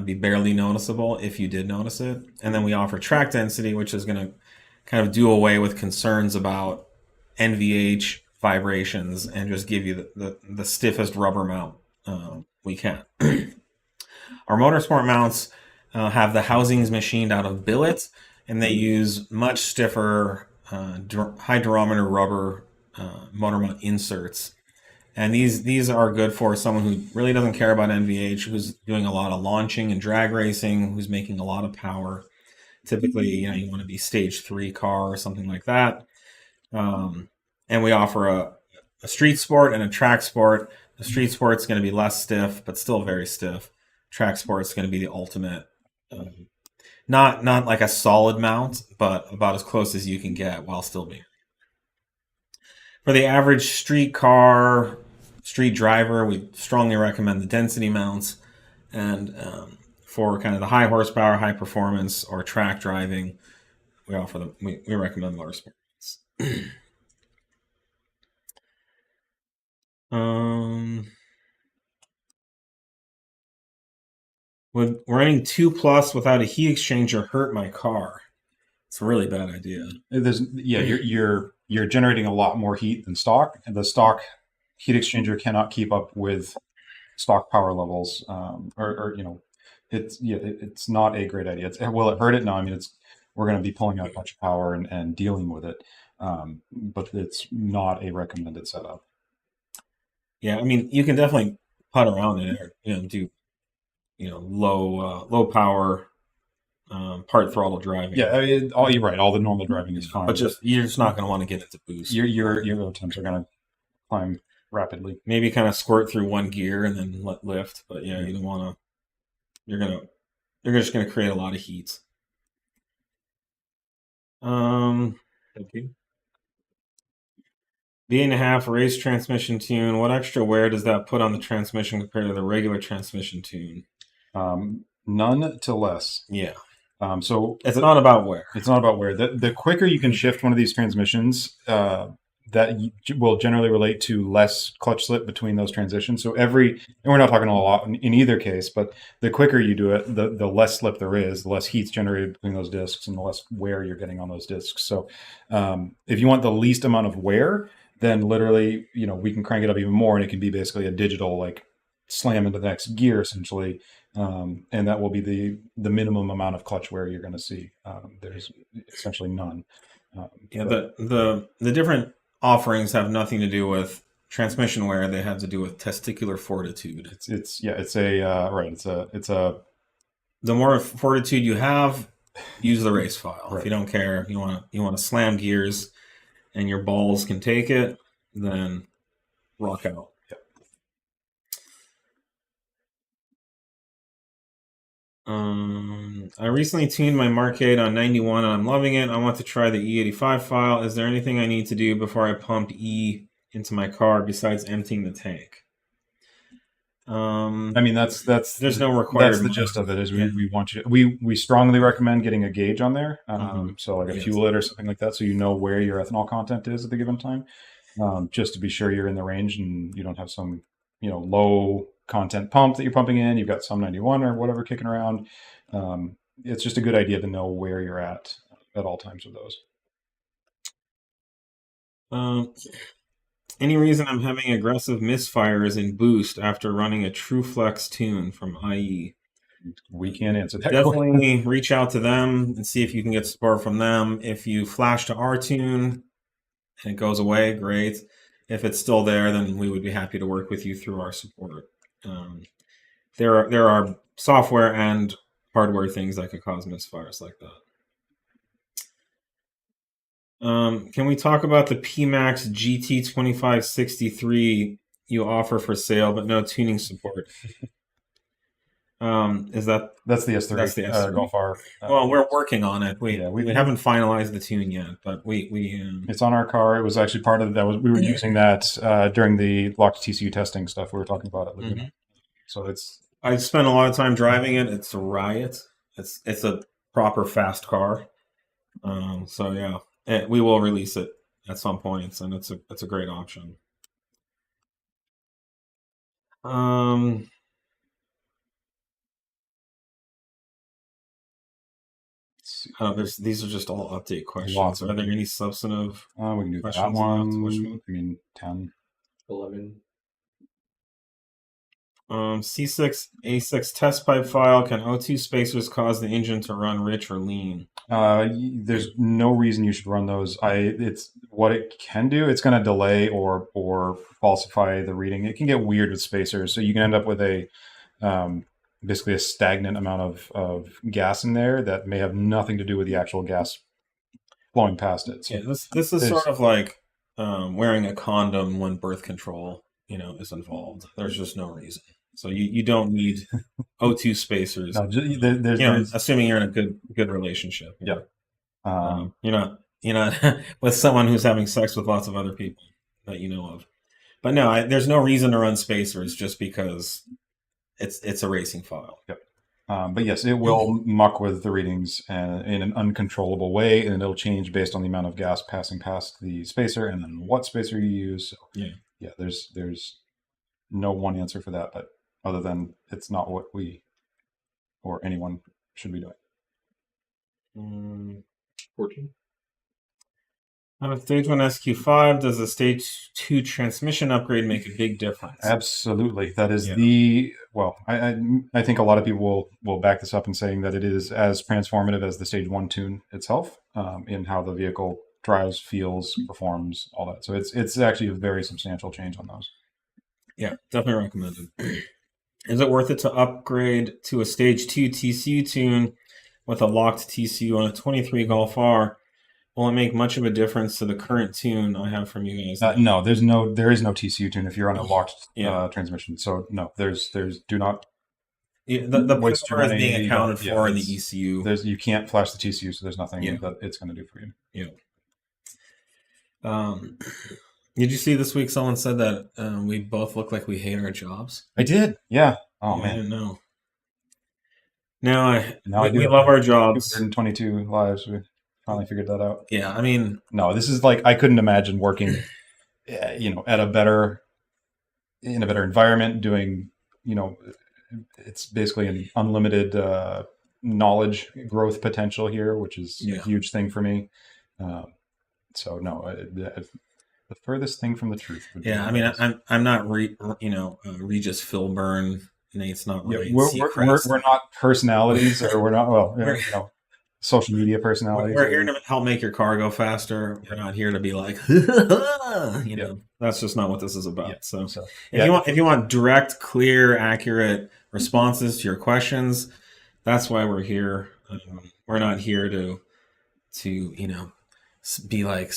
Speaker 3: Be barely noticeable if you did notice it. And then we offer track density, which is going to kind of do away with concerns about NVH vibrations and just give you the stiffest rubber mount we can. Our motorsport mounts have the housings machined out of billet, and they use much stiffer high durometer rubber motor mount inserts. And these are good for someone who really doesn't care about NVH, who's doing a lot of launching and drag racing, who's making a lot of power. Typically, you want to be stage 3 car or something like that. And we offer a street sport and a track sport. The street sport's going to be less stiff, but still very stiff. Track sport's going to be the ultimate. Not like a solid mount, but about as close as you can get while still being. For the average street car, street driver, we strongly recommend the density mounts. And for kind of the high horsepower, high performance, or track driving, we offer them. We recommend motorsport mounts. Would running 2+ without a heat exchanger hurt my car? It's a really bad idea.
Speaker 1: You're generating a lot more heat than stock, and the stock heat exchanger cannot keep up with stock power levels. It's not a great idea. Will it hurt it? No, I mean we're going to be pulling out a bunch of power and dealing with it, but it's not a recommended setup.
Speaker 3: Yeah, I mean, you can definitely putt around in it, or do low power part throttle driving.
Speaker 1: Yeah, you're right. All the normal driving is fine,
Speaker 3: but you're just not going to want to get into boost.
Speaker 1: Your temps are going to climb rapidly.
Speaker 3: Maybe kind of squirt through one gear and then let lift, but yeah, you don't want to. You're just going to create a lot of heat. Okay. B9.5 race transmission tune. What extra wear does that put on the transmission compared to the regular transmission tune?
Speaker 1: None to less.
Speaker 3: Yeah.
Speaker 1: So
Speaker 3: it's not about wear.
Speaker 1: It's not about wear. The quicker you can shift one of these transmissions, that will generally relate to less clutch slip between those transitions. So and we're not talking a lot in either case, but the quicker you do it, the less slip there is, the less heat's generated between those discs, and the less wear you're getting on those discs. So if you want the least amount of wear, then literally, we can crank it up even more, and it can be basically a digital, like, slam into the next gear, essentially. And that will be the minimum amount of clutch wear you're going to see. There's essentially none.
Speaker 3: The different offerings have nothing to do with transmission wear. They have to do with testicular fortitude. The more fortitude you have, use the race file. Right. If you don't care, you want to slam gears, and your balls can take it, then rock out. I recently tuned my Mk8 on 91 and I'm loving it. I want to try the E85 file. Is there anything I need to do before I pump E into my car besides emptying the tank?
Speaker 1: I mean, that's
Speaker 3: there's no required.
Speaker 1: That's the gist of it. Is we want you. We strongly recommend getting a gauge on there. So like a fuel it or something like that, so you know where your ethanol content is at the given time, just to be sure you're in the range and you don't have some low content pump that you're pumping in. You've got some 91 or whatever kicking around. It's just a good idea to know where you're at all times with those.
Speaker 3: Any reason I'm having aggressive misfires in boost after running a trueflex tune from IE?
Speaker 1: We can't answer that.
Speaker 3: Definitely reach out to them and see if you can get support from them. If you flash to our tune and it goes away, great. If it's still there, then we would be happy to work with you through our support. There are software and hardware things that could cause misfires like that. Can we talk about the Pmax GT2563 you offer for sale, but no tuning support? That's the S3? That's the S3.
Speaker 1: Golf R.
Speaker 3: Well, we're working on it. We haven't finalized the tune yet, but we
Speaker 1: it's on our car. It was actually part of that. We were using that during the locked TCU testing stuff we were talking about at Laguna. So
Speaker 3: I spent a lot of time driving it. It's a riot. It's a proper fast car. So yeah. We will release it at some point, and it's a great option. These are just all update questions. Are there any substantive?
Speaker 1: We can do that one. 10,
Speaker 2: 11.
Speaker 3: C7.5 A6 test pipe file. Can O2 spacers cause the engine to run rich or lean?
Speaker 1: There's no reason you should run those. It's what it can do. It's going to delay or falsify the reading. It can get weird with spacers, so you can end up with a basically a stagnant amount of gas in there that may have nothing to do with the actual gas flowing past it. So
Speaker 3: yeah, this is sort of like wearing a condom when birth control is involved. There's just no reason. So you don't need O2 spacers. No, there's assuming you're in a good relationship.
Speaker 1: Yeah.
Speaker 3: You're not with someone who's having sex with lots of other people that you know of. But no, there's no reason to run spacers just because it's a racing file.
Speaker 1: Yep. But yes, it will muck with the readings in an uncontrollable way, and it'll change based on the amount of gas passing past the spacer and then what spacer you use. So, yeah. There's no one answer for that, but other than it's not what we or anyone should be doing.
Speaker 2: 14.
Speaker 3: On a stage 1 SQ5, does a stage 2 transmission upgrade make a big difference?
Speaker 1: Absolutely. That is I think a lot of people will back this up in saying that it is as transformative as the stage 1 tune itself in how the vehicle drives, feels, performs, all that. So it's actually a very substantial change on those.
Speaker 3: Yeah, definitely recommended. Is it worth it to upgrade to a stage 2 TCU tune with a locked TCU on a 23 Golf R? Will it make much of a difference to the current tune I have from you guys?
Speaker 1: No, there is no TCU tune if you're on a locked transmission. So no, do not.
Speaker 3: Yeah, the pusher is being accounted for in the ECU.
Speaker 1: You can't flash the TCU, so there's nothing that it's going to do for you.
Speaker 3: Yeah. Did you see this week someone said that we both look like we hate our jobs?
Speaker 1: I did. Yeah. Oh man.
Speaker 3: I didn't know. We love our jobs.
Speaker 1: 122 lives. We finally figured that out.
Speaker 3: Yeah, I mean,
Speaker 1: no, this is like I couldn't imagine working, in a better environment, doing, it's basically an unlimited knowledge growth potential here, which is a huge thing for me. So no, the furthest thing from the truth.
Speaker 3: I mean, I'm not Regis Philburn. Nate's not right.
Speaker 1: We're not personalities, or we're not social media personalities.
Speaker 3: We're here to help make your car go faster. We're not here to be like, That's just not what this is about. Yeah. So if you want direct, clear, accurate responses to your questions, that's why we're here. We're not here to be like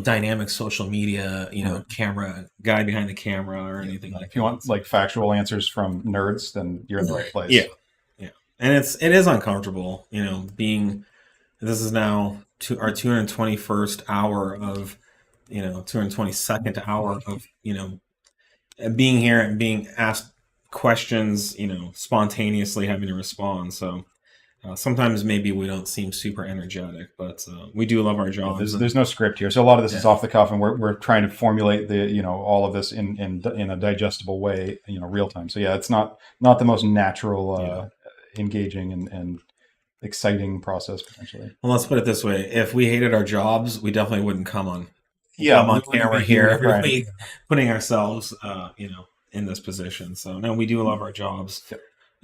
Speaker 3: dynamic social media, camera guy behind the camera or anything like that.
Speaker 1: If you want like factual answers from nerds, then you're in the right place.
Speaker 3: Yeah. and it is uncomfortable, you know, this is now our 221st hour of, you know, 222nd hour of, you know, being here and being asked questions, you know, spontaneously having to respond. So sometimes maybe we don't seem super energetic, but we do love our jobs.
Speaker 1: There's no script here, so a lot of this is off the cuff, and we're trying to formulate all of this in a digestible way, real time. So yeah, it's not the most natural, engaging and exciting process potentially.
Speaker 3: Well, let's put it this way: if we hated our jobs, we definitely wouldn't come on camera here every week, putting ourselves, in this position. So no, we do love our jobs,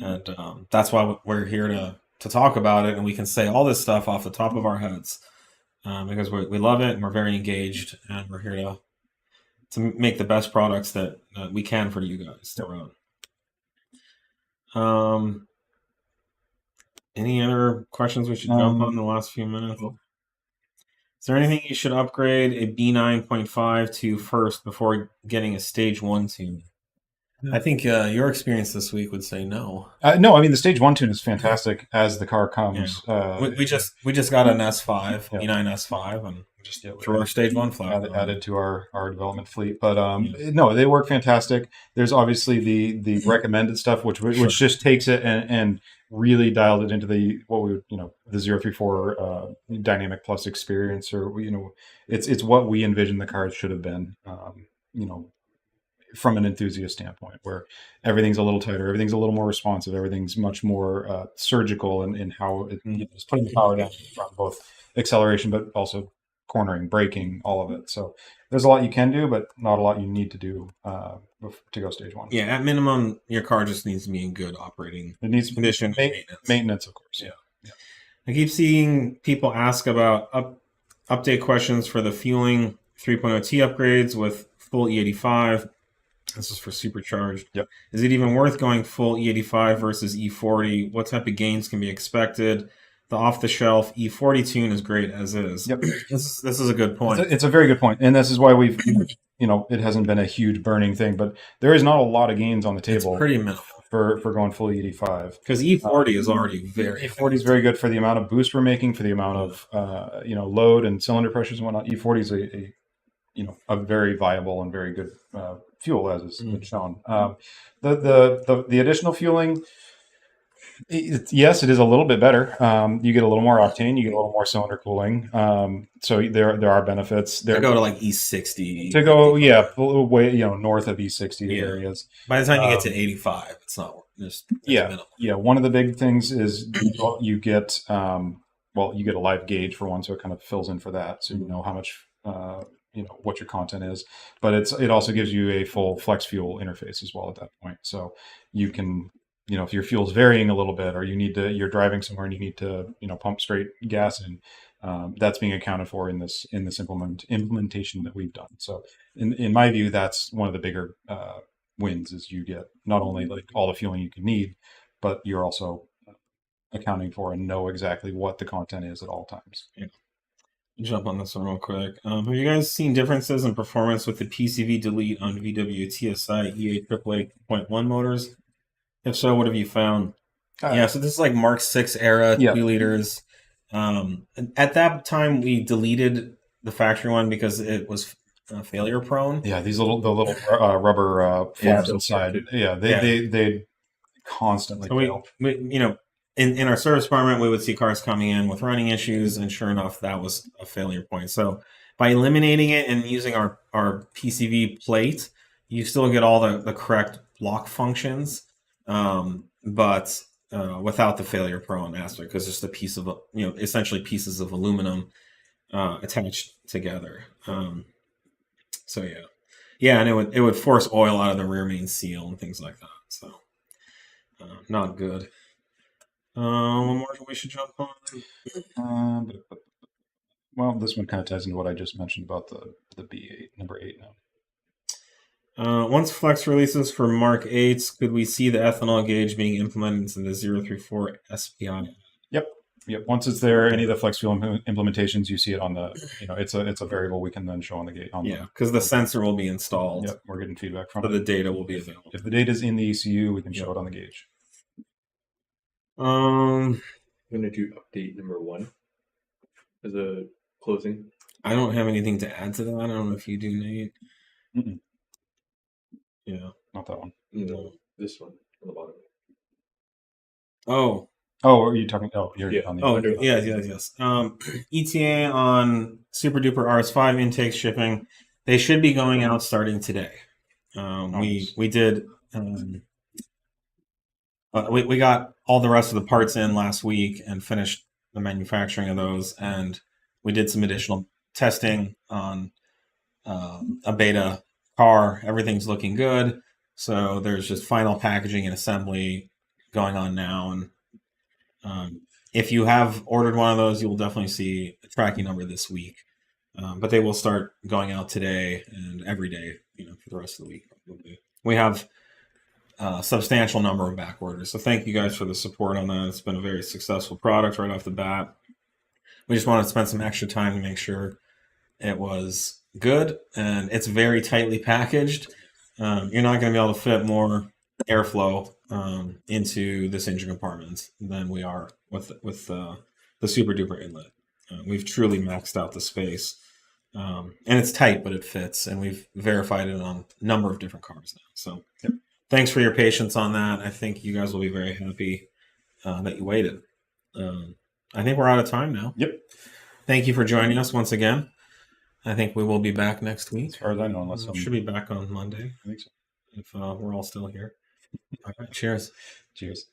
Speaker 3: and that's why we're here to talk about it, and we can say all this stuff off the top of our heads because we love it and we're very engaged, and we're here to make the best products that we can for you guys to run. Any other questions we should jump on in the last few minutes? Is there anything you should upgrade a B9.5 to first before getting a stage 1 tune? I think your experience this week would say no.
Speaker 1: No, I mean the stage 1 tune is fantastic as the car comes.
Speaker 3: Yeah. We just got an S5, B9 S5, and just threw our stage 1 flag
Speaker 1: added to our development fleet. But no, they work fantastic. There's obviously the recommended stuff, which just takes it and really dialed it into the the 034 Dynamic Plus experience, or it's what we envision the cars should have been. From an enthusiast standpoint, where everything's a little tighter, everything's a little more responsive, everything's much more surgical in how it's putting the power down from both acceleration, but also cornering, braking, all of it. So there's a lot you can do, but not a lot you need to do to go stage 1.
Speaker 3: Yeah, at minimum, your car just needs to be in good operating condition.
Speaker 1: Maintenance, of course.
Speaker 3: Yeah. I keep seeing people ask about update questions for the fueling 3.0T upgrades with full E85. This is for supercharged.
Speaker 1: Yep.
Speaker 3: Is it even worth going full E85 versus E40? What type of gains can be expected? The off-the-shelf E40 tune is great as is.
Speaker 1: Yep.
Speaker 3: This is a good point.
Speaker 1: It's a very good point, and this is why we've it hasn't been a huge burning thing, but there is not a lot of gains on the table.
Speaker 3: It's pretty minimal
Speaker 1: for going full E85
Speaker 3: because E40 is already very.
Speaker 1: E40 is very good for the amount of boost we're making, for the amount of load and cylinder pressures and whatnot. E40 is a very viable and very good fuel, as is shown. The additional fueling, yes, it is a little bit better. You get a little more octane, you get a little more cylinder cooling. So there are benefits.
Speaker 3: They go to like E60.
Speaker 1: To go, way north of E60 areas.
Speaker 3: By the time you get to 85, it's not just minimal.
Speaker 1: Yeah. One of the big things is you get you get a live gauge for one, so it kind of fills in for that, so you know how much. What your content is, but it also gives you a full flex fuel interface as well at that point. So you can, if your fuel's varying a little bit, or you're driving somewhere and you need to, pump straight gas in, that's being accounted for in this implementation that we've done. So in my view, that's one of the bigger wins, is you get not only like all the fueling you can need, but you're also accounting for and know exactly what the content is at all times.
Speaker 3: Yeah. Jump on this one real quick. Have you guys seen differences in performance with the PCV delete on VW TSI EA888.1 motors? If so, what have you found? So this is like Mark 6 era 2 liters. At that time, we deleted the factory one because it was failure prone.
Speaker 1: Yeah, the little rubber flaps inside. Yeah, they constantly fail.
Speaker 3: In our service department, we would see cars coming in with running issues, and sure enough, that was a failure point. So by eliminating it and using our PCV plate, you still get all the correct block functions, but without the failure prone aspect, because it's just a piece of, essentially pieces of aluminum attached together. And it would force oil out of the rear main seal and things like that. So not good. One more we should jump on.
Speaker 1: Well, this one kind of ties into what I just mentioned about the B8, number 8
Speaker 3: now. Once Flex releases for Mark 8s, could we see the ethanol gauge being implemented in the 034 SPI?
Speaker 1: Yep. Once it's there, any of the Flex fuel implementations, you see it on the, it's a variable we can then show on the gauge.
Speaker 3: Because the sensor will be installed.
Speaker 1: Yep, we're getting feedback from
Speaker 3: it. So the data will be available.
Speaker 1: If the data is in the ECU, we can show it on the gauge.
Speaker 3: Um,
Speaker 2: I'm gonna do update number 1 as a closing.
Speaker 3: I don't have anything to add to that. I don't know if you do, Nate.
Speaker 1: Mm-mm.
Speaker 3: Yeah.
Speaker 1: Not that one.
Speaker 2: No, this one on the bottom.
Speaker 3: Oh.
Speaker 1: Oh, are you talking? Oh, you're
Speaker 2: Yeah.
Speaker 1: on the.
Speaker 3: Oh,
Speaker 2: Under-
Speaker 3: yes. ETA on Super Duper RS5 intake shipping. They should be going out starting today.
Speaker 1: Nice.
Speaker 3: We did. We got all the rest of the parts in last week and finished the manufacturing of those, and we did some additional testing on a beta car. Everything's looking good. So there's just final packaging and assembly going on now. And if you have ordered one of those, you will definitely see a tracking number this week. But they will start going out today and every day, for the rest of the week. We have a substantial number of back orders. So thank you guys for the support on that. It's been a very successful product right off the bat. We just wanted to spend some extra time to make sure it was good, and it's very tightly packaged. You're not going to be able to fit more airflow into this engine compartment than we are with the Super Duper Inlet. We've truly maxed out the space, and it's tight, but it fits, and we've verified it on a number of different cars now. So, thanks for your patience on that. I think you guys will be very happy that you waited. I think we're out of time now.
Speaker 1: Yep.
Speaker 3: Thank you for joining us once again. I think we will be back next week.
Speaker 1: As far as I know, unless
Speaker 3: We should be back on Monday
Speaker 1: I think so.
Speaker 3: if we're all still here. All right, cheers.
Speaker 1: Cheers.